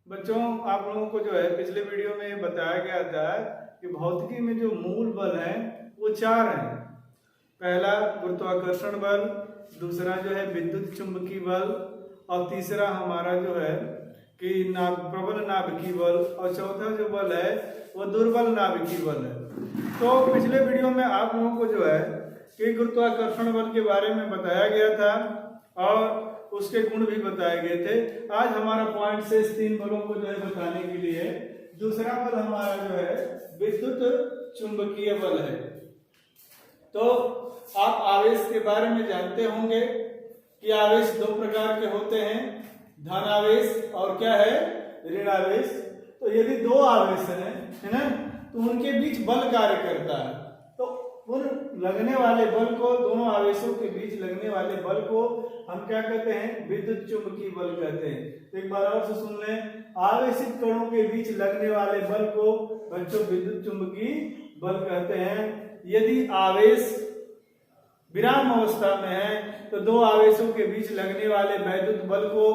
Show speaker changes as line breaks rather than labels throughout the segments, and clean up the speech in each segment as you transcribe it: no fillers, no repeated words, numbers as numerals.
बच्चों, आप लोगों को जो है पिछले वीडियो में बताया गया था कि भौतिकी में जो मूल बल हैं वो चार हैं। पहला गुरुत्वाकर्षण बल, दूसरा जो है विद्युत चुंबकीय बल, और तीसरा हमारा जो है कि प्रबल नाभिकीय बल, और चौथा जो बल है वो दुर्बल नाभिकीय बल है। तो पिछले वीडियो में आप लोगों को जो है कि गुरुत्वाकर्षण बल के बारे में बताया गया था और उसके गुण भी बताए गए थे। आज हमारा पॉइंट से तीन बलों को जो है बताने के लिए दूसरा बल हमारा जो है विद्युत चुंबकीय बल है। तो आप आवेश के बारे में जानते होंगे कि आवेश दो प्रकार के होते हैं, धन आवेश और क्या है, ऋण आवेश। तो यदि दो आवेश हैं, है ना, तो उनके बीच बल कार्य करता है। तो उन लगने वाले बल को, दोनों आवेशों के बीच लगने वाले बल को हम क्या कहते हैं, विद्युत चुंबकीय बल कहते हैं। तो एक बार और से सुन लें, आवेशित कणों के बीच लगने वाले बल को बच्चों विद्युत चुंबकीय बल कहते हैं। यदि आवेश विराम अवस्था में है तो दो आवेशों के बीच लगने वाले वैद्युत बल को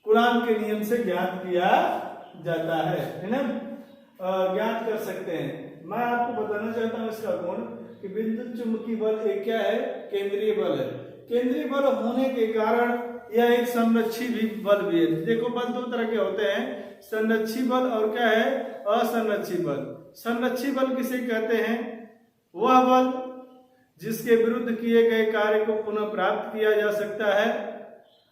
कूलॉम के नियम से ज्ञात किया जाता है ना, ज्ञात कर सकते हैं। मैं आपको बताना चाहता हूं इसका गुण कि विद्युत चुंबकीय बल एक क्या है, केंद्रीय बल है। केंद्रीय बल होने के कारण यह एक संरक्षी भी बल भी है। देखो, बल दो तरह के होते हैं, संरक्षी बल और क्या है, असंरक्षी बल। संरक्षी बल किसे कहते हैं, वह बल जिसके विरुद्ध किए गए कार्य को पुनः प्राप्त किया जा सकता है,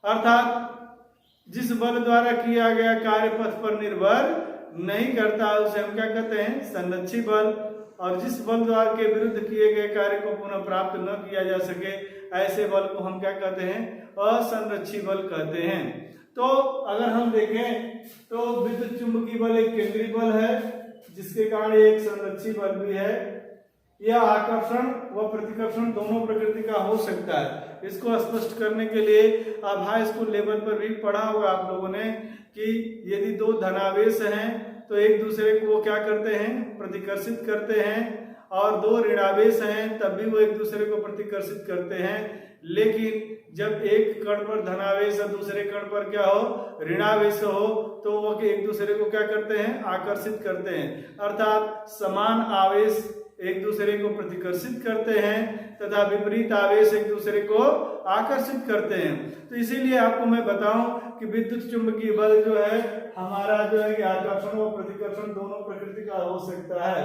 अर्थात जिस बल द्वारा किया गया कार्य पथ पर निर्भर नहीं करता, उसे हम क्या कहते हैं, संरक्षी बल। और जिस बल द्वारा के विरुद्ध किए गए कार्य को पुनः प्राप्त न किया जा सके, ऐसे बल को हम क्या कहते हैं, असंरक्षी बल कहते हैं। तो अगर हम देखें तो विद्युत चुंबकीय बल एक केंद्रीय बल है जिसके कारण एक संरक्षी बल भी है। यह आकर्षण व प्रतिकर्षण दोनों प्रकृति का हो सकता है। इसको स्पष्ट करने के लिए अब हाई स्कूल लेवल पर भी पढ़ा होगा आप लोगों ने कि यदि दो धनावेश हैं तो एक दूसरे को क्या करते हैं, प्रतिकर्षित करते हैं, और दो ऋणावेश हैं तब भी वो एक दूसरे को प्रतिकर्षित करते हैं। लेकिन जब एक कण पर धनावेश और दूसरे कण पर क्या हो, ऋणावेश हो, तो वो एक दूसरे को क्या करते हैं, आकर्षित करते हैं। अर्थात समान आवेश एक दूसरे को प्रतिकर्षित करते हैं तथा विपरीत आवेश एक दूसरे को आकर्षित करते हैं। तो इसीलिए आपको मैं बताऊं कि विद्युत चुंबकीय बल जो है हमारा जो है आकर्षण व प्रतिकर्षण दोनों प्रकृति का हो सकता है।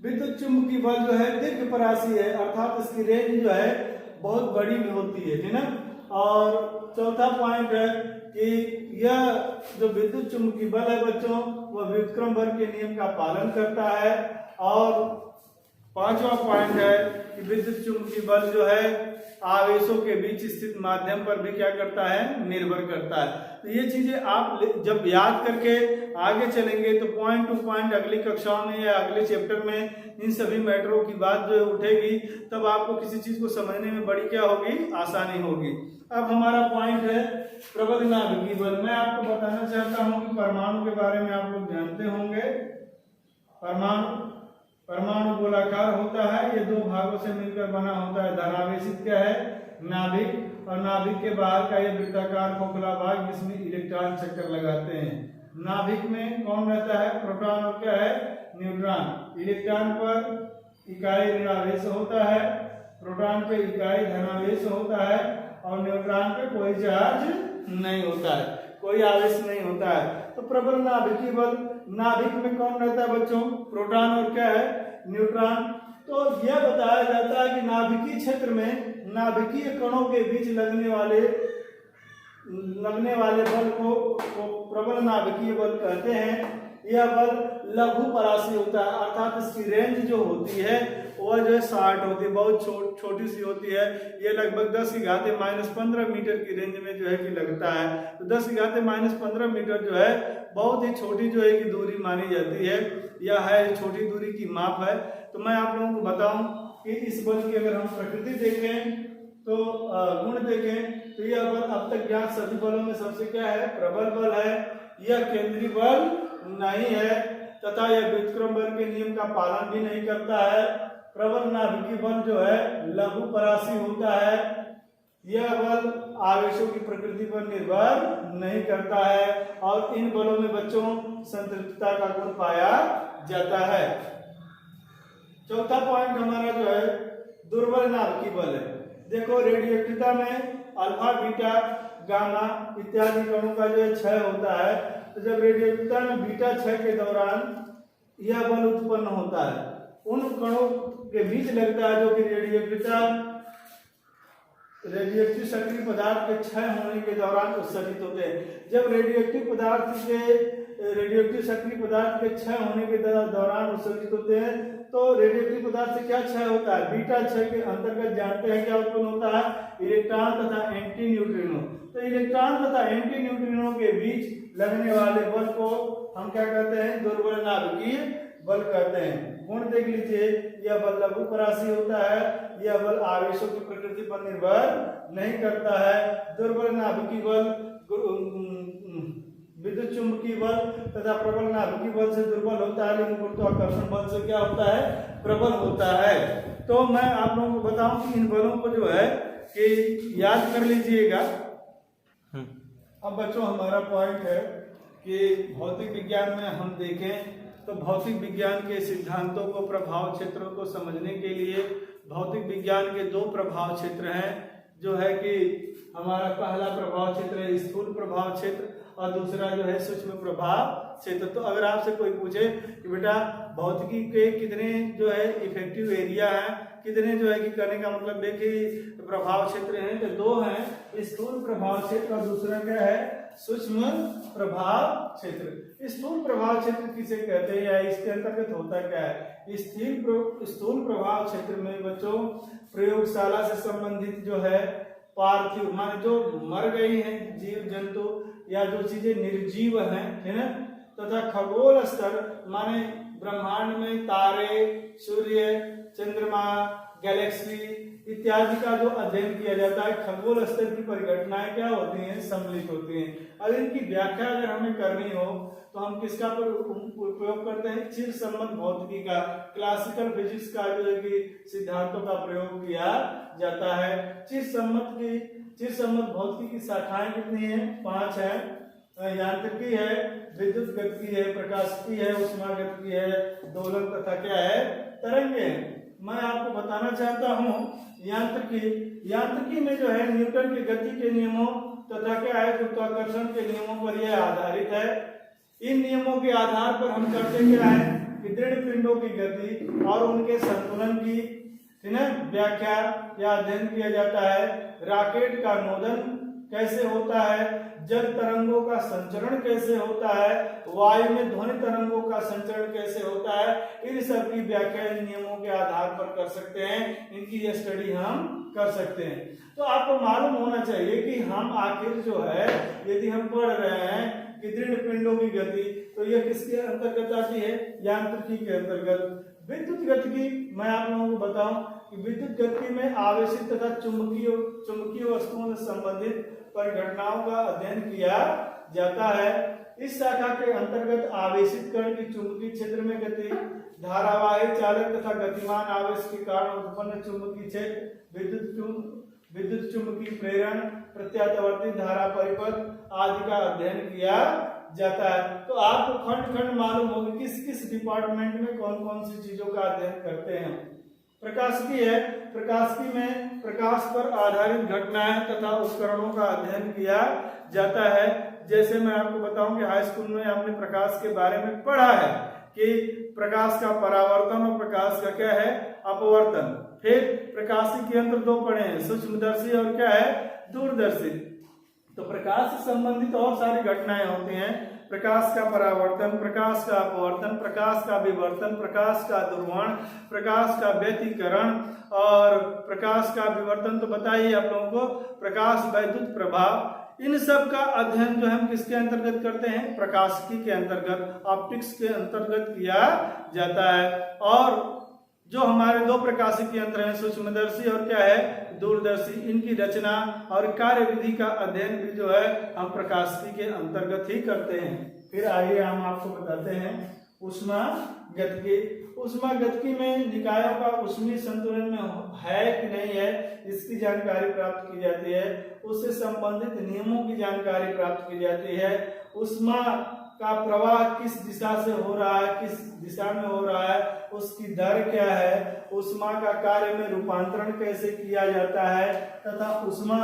विद्युत चुंबकीय बल जो है दीर्घपरासी है, अर्थात इसकी रेंज जो है बहुत बड़ी भी होती है ना। और चौथा पॉइंट है कि यह जो विद्युत चुंबकीय बल है बच्चों, वह व्युत्क्रम बल के नियम का पालन करता है। और पांचवा पॉइंट है कि विद्युत चुंबकीय बल जो है आवेशों के बीच स्थित माध्यम पर भी क्या करता है, निर्भर करता है। तो ये चीजें आप जब याद करके आगे चलेंगे तो पॉइंट टू पॉइंट अगली कक्षाओं में या अगले चैप्टर में इन सभी मैटरों की बात जो उठेगी, तब आपको किसी चीज को समझने में बड़ी क्या होगी, आसानी होगी। अब हमारा पॉइंट है प्रबल नाभिकीय बल। मैं आपको बताना चाहता हूँ कि परमाणु के बारे में आप लोग जानते होंगे। परमाणु गोलाकार होता है, ये दो भागों से मिलकर बना होता है। धनावेशित क्या है, नाभिक, और नाभिक के बाहर का ये वृत्ताकार खोखला भाग जिसमें इलेक्ट्रॉन चक्कर लगाते हैं। नाभिक में कौन रहता है, प्रोटॉन और क्या है, न्यूट्रॉन। इलेक्ट्रॉन पर इकाई ऋणावेश होता है, प्रोटॉन पे इकाई धनावेश होता है, और न्यूट्रॉन पे कोई चार्ज नहीं होता है, कोई आवेश नहीं होता है। तो प्रबल नाभिकीय बल, नाभिक में कौन रहता है बच्चों, प्रोटॉन और क्या है, न्यूट्रॉन। तो यह बताया जाता है कि नाभिकीय क्षेत्र में नाभिकीय कणों के बीच लगने वाले बल को प्रबल नाभिकीय बल कहते हैं। यह बल लघु परासी होता है, अर्थात इसकी रेंज जो होती है वह जो है 60 होती है, बहुत छोटी सी होती है। ये लगभग 10⁻⁻15 मीटर की रेंज में जो है कि लगता है। तो 10⁻⁻15 मीटर जो है बहुत ही छोटी जो है कि दूरी मानी जाती है, यह है छोटी दूरी की माप है। तो मैं आप लोगों को बताऊं कि इस बल की अगर हम प्रकृति देखें तो गुण देखें तो यह बल अब तक ज्ञात सभी बलों में सबसे क्या है, प्रबल बल है। यह केंद्रीय बल नहीं है तथा यह व्युत्क्रम बल के नियम का पालन भी नहीं करता है। प्रबल नाभिकीय बल जो है लघु परासी होता है। यह बल आवेशों की प्रकृति पर निर्भर नहीं करता है और इन बलों में बच्चों संतृप्तता का गुण पाया जाता है। चौथा पॉइंट हमारा जो है दुर्बल नाभिकीय बल है। देखो रेडियोएक्टिवता में अल्फा बीटा गामा इत्यादि कणों का जो क्षय होता है, तो जब रेडियोएक्टिवता में बीटा क्षय के दौरान यह बल उत्पन्न होता है, उन कणों के बीच लगता है जो कि रेडियोएक्टिव सक्रिय पदार्थ के क्षय होने के दौरान उत्सर्जित होते हैं। जब रेडियोएक्टिव सक्रिय पदार्थ के क्षय होने के दौरान उत्सर्जित होते हैं तो रेडियोएक्टिव पदार्थ से क्या क्षय होता है? बीटा क्षय के अंतर्गत जानते हैं क्या उत्पन्न होता है? इलेक्ट्रॉन तथा एंटी न्यूट्रिनो। तो इलेक्ट्रॉन तथा एंटी न्यूट्रिनो के बीच लगने वाले बल को हम क्या कहते हैं? दुर्बल नाभिकीय बल कहते हैं। गुण देख लीजिए, यह बल लघु परासी होता है, यह बल आवेशों की प्रकृति पर निर्भर नहीं करता है। दुर्बल नाभिकीय बल विद्युत चुंबकीय बल तथा प्रबल नाभिकीय बल से दुर्बल होता है, लेकिन गुरुत्वाकर्षण बल से क्या होता है? प्रबल होता है। तो मैं आप लोगों को बताऊं कि इन बलों को जो है कि याद कर लीजिएगा। अब बच्चों हमारा पॉइंट है कि भौतिक विज्ञान में हम देखें तो भौतिक विज्ञान के सिद्धांतों को, प्रभाव क्षेत्रों को समझने के लिए भौतिक विज्ञान के दो प्रभाव क्षेत्र हैं, जो है कि हमारा पहला प्रभाव क्षेत्र है स्थूल प्रभाव क्षेत्र और दूसरा जो है सूक्ष्म प्रभाव क्षेत्र। तो अगर आपसे कोई पूछे कि बेटा भौतिकी के कितने जो है इफेक्टिव एरिया हैं, कितने जो है कि करने का मतलब है कि प्रभाव क्षेत्र हैं, तो दो हैं, स्थूल प्रभाव क्षेत्र और दूसरा क्या है? सूक्ष्म प्रभाव क्षेत्र। स्थूल प्रभाव क्षेत्र किसे कहते हैं या इसके अंतर्गत होता क्या है? स्थूल प्रभाव क्षेत्र में बच्चों प्रयोगशाला से संबंधित जो है पार्थिव माने जो मर गई हैं जीव जंतु या जो चीजें निर्जीव हैं, है ना, तथा खगोल स्तर माने ब्रह्मांड में तारे, सूर्य, चंद्रमा, गैलेक्सी इत्यादि का जो अध्ययन किया जाता है, खगोल स्तर की परिघटनाएं क्या होती हैं? सम्मिलित होती हैं। अगर इनकी व्याख्या अगर हमें करनी हो तो हम किसका उपयोग करते हैं? चिर सम्मत भौतिकी का, क्लासिकल फिजिक्स का जो है कि सिद्धांतों का प्रयोग किया जाता है। चिर सम्मत भौतिकी की शाखाएं कितनी है? 5 है। यांत्रिकी है, विद्युत गतिकी है, प्रकाशिकी है, उष्मागतिकी है, दोलन तथा क्या है? तरंगे है। मैं आपको बताना चाहता हूँ यांत्रिकी में जो है न्यूटन की गति के नियमों तथा क्या है? गुरुत्वाकर्षण के नियमों पर यह आधारित है। इन नियमों के आधार पर हम करते क्या है कि दृढ़ पिंडों की गति और उनके संतुलन की व्याख्या या अध्ययन किया जाता है। रॉकेट का नोदन कैसे होता है, जल तरंगों का संचरण कैसे होता है, वायु में ध्वनि तरंगों का संचरण कैसे होता है, इन सब की व्याख्या इन नियमों के आधार पर कर सकते हैं। इनकी स्टडी हम कर सकते हैं। तो आपको मालूम होना चाहिए कि हम आखिर जो है यदि हम पढ़ रहे हैं कि दृढ़ पिंडों की गति, तो यह किसके अंतर्गत आती है? यांत्रिकी के अंतर्गत। विद्युत गतिकी मैं आप लोगों को बताऊं कि विद्युत गतिकी में आवेशित तथा चुंबकीय वस्तुओं से संबंधित परिघटनाओं का अध्ययन किया जाता है। इस शाखा के अंतर्गत आवेशित कण की चुंबकीय क्षेत्र में गति, धारावाही चालक तथा गतिमान आवेश के कारण उत्पन्न चुंबकीय क्षेत्र, विद्युत चुंबकीय प्रेरण, प्रत्यावर्ती धारा परिपथ आदि का अध्ययन किया जाता है। तो आपको खंड खंड मालूम होगा किस किस डिपार्टमेंट में कौन कौन सी चीजों का अध्ययन करते हैं। प्रकाशिकी है, प्रकाशिकी में प्रकाश पर आधारित घटनाएं तथा उपकरणों का अध्ययन किया जाता है। जैसे मैं आपको बताऊं कि हाई स्कूल में आपने प्रकाश के बारे में पढ़ा है कि प्रकाश का परावर्तन और प्रकाश का क्या है? अपवर्तन। फिर प्रकाशिकी के अंदर दो पढ़े हैं, सूक्ष्मदर्शी और क्या है? दूरदर्शी। तो प्रकाश से संबंधित और सारी घटनाएं होती हैं। प्रकाश का परावर्तन, प्रकाश का अपवर्तन, प्रकाश का विवर्तन, प्रकाश का दुर्वर्ण, प्रकाश का व्यतिकरण और प्रकाश का विवर्तन। तो बताइए आप लोगों को प्रकाश वैद्युत प्रभाव, इन सब का अध्ययन जो हम किसके अंतर्गत करते हैं? प्रकाशिकी के अंतर्गत, ऑप्टिक्स के अंतर्गत किया जाता है। और जो हमारे दो प्रकाशिकी यंत्र हैं, सूक्ष्मदर्शी और क्या है? दूरदर्शी, इनकी रचना और कार्य विधि का अध्ययन भी जो है हम प्रकाशिकी के अंतर्गत ही करते हैं। फिर आइए हम आपको बताते हैं ऊष्मागतिकी। ऊष्मागतिकी में निकायों का ऊष्मीय संतुलन में है कि नहीं है, इसकी जानकारी प्राप्त की जाती है। उससे संबंधित नियमों की जानकारी प्राप्त की जाती है। ऊष्मा का प्रवाह किस दिशा से हो रहा है, किस दिशा में हो रहा है, उसकी दर क्या है, ऊष्मा का कार्य में रूपांतरण कैसे किया जाता है, तथा ऊष्मा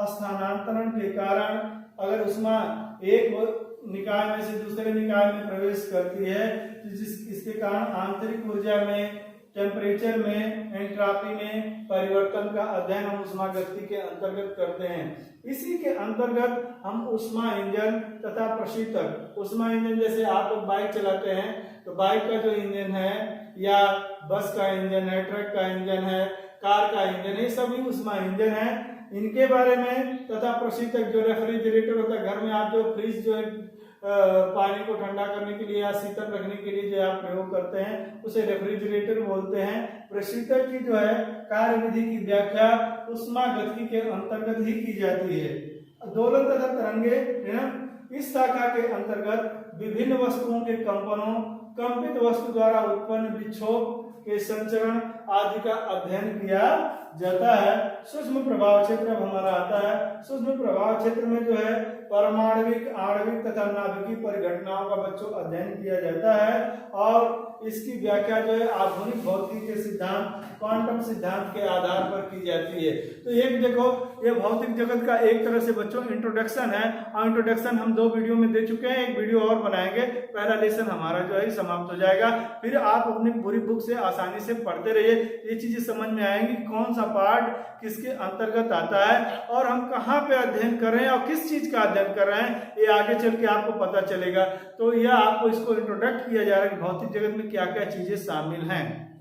स्थानांतरण के कारण अगर ऊष्मा एक निकाय में से दूसरे निकाय में प्रवेश करती है तो इसके कारण आंतरिक ऊर्जा में, टेम्परेचर में, एंट्रोपी में परिवर्तन का अध्ययन हम ऊष्मागतिकी के अंतर्गत करते हैं। इसी के अंतर्गत हम ऊष्मा इंजन तथा प्रशीतक, ऊष्मा इंजन जैसे आप लोग बाइक चलाते हैं तो बाइक का जो इंजन है या बस का इंजन है, ट्रक का इंजन है, कार का इंजन है, सभी ऊष्मा इंजन है। इनके बारे में तथा प्रशीतक जो रेफ्रिजरेटर होता है, घर में आप जो फ्रिज जो है पानी को ठंडा करने के लिए या शीतल रखने के लिए जो आप प्रयोग करते हैं उसे रेफ्रिजरेटर बोलते हैं। प्रशीतक की जो है कार्यविधि की व्याख्या ऊष्मागतिकी के अंतर्गत ही की जाती है। दोलन तथा तरंगे है ना, इस शाखा के अंतर्गत विभिन्न वस्तुओं के कंपनों, कंपित वस्तु द्वारा उत्पन्न विक्षोभ के संचरण आदि का अध्ययन किया जाता है। सूक्ष्म प्रभाव क्षेत्र अब हमारा आता है। सूक्ष्म प्रभाव क्षेत्र में जो है परमाणविक, आणविक तथा नाभिकीय परिघटनाओं का बच्चों अध्ययन किया जाता है और इसकी व्याख्या जो है आधुनिक भौतिकी के सिद्धांत, क्वांटम सिद्धांत के आधार पर की जाती है। तो एक देखो, ये भौतिक जगत का एक तरह से बच्चों इंट्रोडक्शन है और इंट्रोडक्शन हम 2 वीडियो में दे चुके हैं, एक वीडियो और बनाएंगे। पहला लेसन हमारा जो है समाप्त हो जाएगा, फिर आप अपनी पूरी बुक से आसानी से पढ़ते रहिए। ये चीजें समझ में आएंगी कौन सा पार्ट किसके अंतर्गत आता है और हम कहाँ पे अध्ययन कर रहे हैं और किस चीज का अध्ययन कर रहे हैं, ये आगे चल के आपको पता चलेगा। तो यह आपको इसको इंट्रोडक्ट किया जा रहा है कि भौतिक जगत में क्या क्या चीजें शामिल हैं।